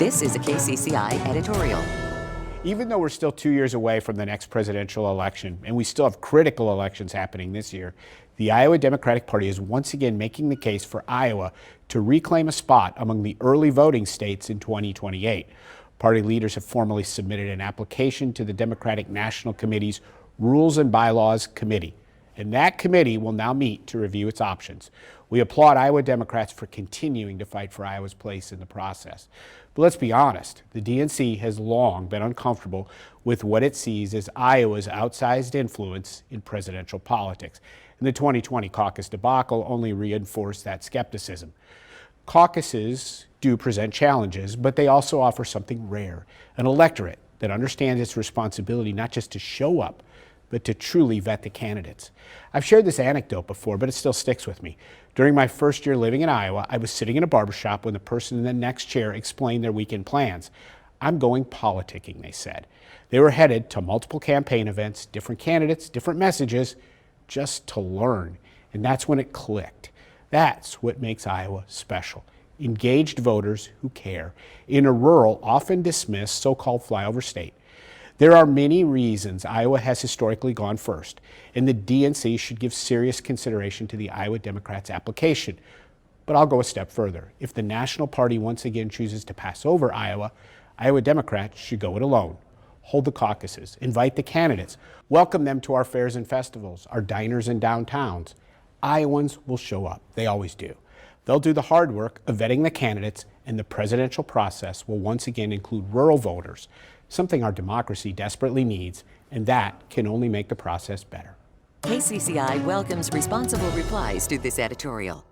This is a KCCI editorial. Even though we're still 2 years away from the next presidential election, and we still have critical elections happening this year, the Iowa Democratic Party is once again making the case for Iowa to reclaim a spot among the early voting states in 2028. Party leaders have formally submitted an application to the Democratic National Committee's Rules and Bylaws Committee, and that committee will now meet to review its options. We applaud Iowa Democrats for continuing to fight for Iowa's place in the process. But let's be honest, the DNC has long been uncomfortable with what it sees as Iowa's outsized influence in presidential politics. And the 2020 caucus debacle only reinforced that skepticism. Caucuses do present challenges, but they also offer something rare, an electorate that understands its responsibility not just to show up, but to truly vet the candidates. I've shared this anecdote before, but it still sticks with me. During my first year living in Iowa, I was sitting in a barbershop when the person in the next chair explained their weekend plans. "I'm going politicking," they said. They were headed to multiple campaign events, different candidates, different messages, just to learn. And that's when it clicked. That's what makes Iowa special. Engaged voters who care in a rural, often dismissed so-called flyover state. There are many reasons Iowa has historically gone first, and the DNC should give serious consideration to the Iowa Democrats' application. But I'll go a step further. If the National Party once again chooses to pass over Iowa, Iowa Democrats should go it alone. Hold the caucuses, invite the candidates, welcome them to our fairs and festivals, our diners and downtowns. Iowans will show up. They always do. They'll do the hard work of vetting the candidates, and the presidential process will once again include rural voters, something our democracy desperately needs, and that can only make the process better. KCCI welcomes responsible replies to this editorial.